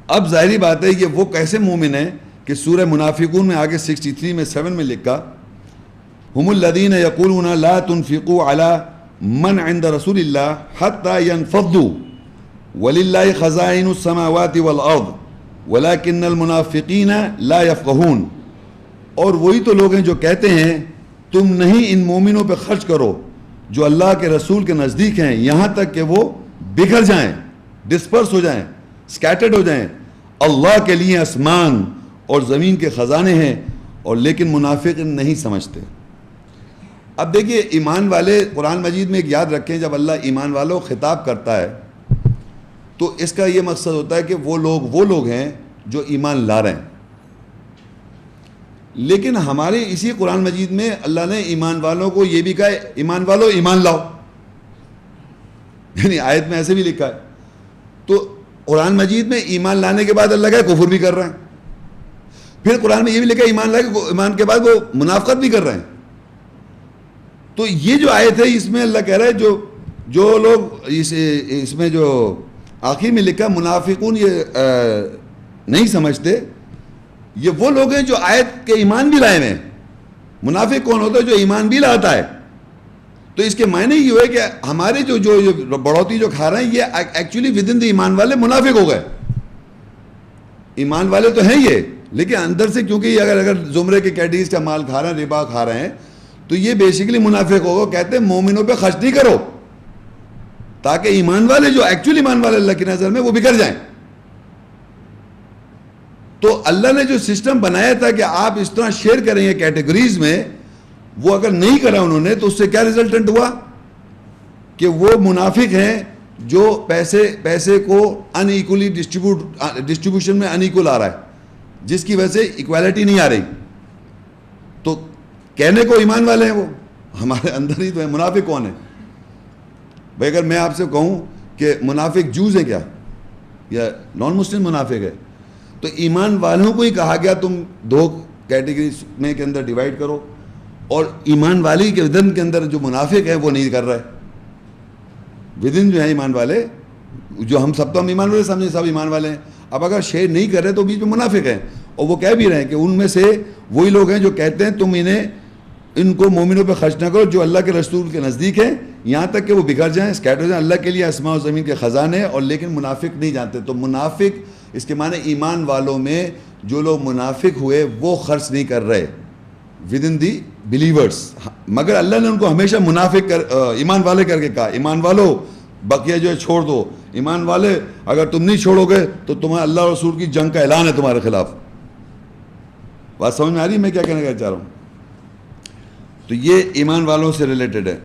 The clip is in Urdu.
اب ظاہری بات ہے کہ وہ کیسے مومن ہیں کہ سورہ منافقون میں آگے 63 میں 7 میں لکھا ہم الذین یقولون لا تنفقوا علی من عند رسول اللہ حتی ینفضوا وللہ خزائن السماوات والارض ولکن المنافقین لا یفقہون. اور وہی تو لوگ ہیں جو کہتے ہیں تم نہیں ان مومنوں پہ خرچ کرو جو اللہ کے رسول کے نزدیک ہیں یہاں تک کہ وہ بکھر جائیں, ڈسپرس ہو جائیں, سکیٹرڈ ہو جائیں. اللہ کے لیے آسمان اور زمین کے خزانے ہیں اور لیکن منافق نہیں سمجھتے. اب دیکھیے ایمان والے, قرآن مجید میں ایک یاد رکھیں جب اللہ ایمان والوں کو خطاب کرتا ہے تو اس کا یہ مقصد ہوتا ہے کہ وہ لوگ ہیں جو ایمان لا رہے ہیں. لیکن ہمارے اسی قرآن مجید میں اللہ نے ایمان والوں کو یہ بھی کہا ہے ایمان والو ایمان لاؤ, یعنی آیت میں ایسے بھی لکھا ہے. تو قرآن مجید میں ایمان لانے کے بعد اللہ کا کفر بھی کر رہے ہیں, پھر قرآن میں یہ بھی لکھا ہے ایمان کے بعد وہ منافقت بھی کر رہے ہیں. تو یہ جو آیت ہے اس میں اللہ کہہ رہا ہے جو لوگ اس میں جو آخر میں لکھا منافقون یہ نہیں سمجھتے, یہ وہ لوگ ہیں جو آیت کے ایمان بھی لائے ہیں. منافق کون ہوتا ہے؟ جو ایمان بھی لاتا ہے. تو اس کے معنی یہ ہوئے کہ ہمارے جو بڑھوتی جو کھا رہے ہیں یہ ایکچولی ود ان دی ایمان والے منافق ہو گئے. ایمان والے تو ہیں یہ, لیکن اندر سے کیونکہ یہ اگر زمرے کے کیٹیگریز کا مال کھا رہے ہیں, ربا کھا رہے ہیں, تو یہ بیسیکلی منافق ہوگا. کہتے ہیں مومنوں پہ خرچ نہیں کرو تاکہ ایمان والے جو ایکچولی ایمان والے اللہ کی نظر میں وہ بکھر جائیں. تو اللہ نے جو سسٹم بنایا تھا کہ آپ اس طرح شیئر کریں گے کیٹیگریز میں, وہ اگر نہیں کرا انہوں نے تو اس سے کیا ریزلٹنٹ ہوا کہ وہ منافق ہیں جو پیسے کو ان ایکولی ڈسٹریبیوشن میں ان ایکول آ رہا ہے, جس کی وجہ سے ایکویلٹی نہیں آ رہی. تو کہنے کو ایمان والے ہیں, وہ ہمارے اندر ہی تو ہے. منافق کون ہے بھائی؟ اگر میں آپ سے کہوں کہ منافق جوز ہیں کیا یا نان مسلم منافق ہے, تو ایمان والوں کو ہی کہا گیا تم دو کیٹیگریز میں کے اندر ڈیوائڈ کرو, اور ایمان والی کے ودن کے اندر جو منافق ہے وہ نہیں کر رہا ہے. ودن جو ہے ایمان والے, جو ہم سب تو ہم ایمان والے سمجھیں, سب ایمان والے ہیں. اب اگر شیئر نہیں کر رہے تو بیچ میں منافق ہیں, اور وہ کہہ بھی رہے ہیں کہ ان میں سے وہی لوگ ہیں جو کہتے ہیں تم ان کو مومنوں پہ خرچ نہ کرو جو اللہ کے رسول کے نزدیک ہیں یہاں تک کہ وہ بگڑ جائیں, اسکیٹر ہو جائیں. اللہ کے لیے آسمان و زمین کے خزانے ہیں, اور لیکن منافق نہیں جانتے. تو منافق اس کے معنی ایمان والوں میں جو لوگ منافق ہوئے وہ خرچ نہیں کر رہے ود ان دی بلیورس, مگر اللہ نے ان کو ہمیشہ منافق ایمان والے کر کے کہا ایمان والو بقیہ جو ہے چھوڑ دو. ایمان والے اگر تم نہیں چھوڑو گے تو تمہیں اللہ اور رسول کی جنگ کا اعلان ہے تمہارے خلاف. بات سمجھ میں آ رہی ہے میں کیا کہنا چاہ رہا ہوں؟ تو یہ ایمان والوں سے ریلیٹڈ ہے.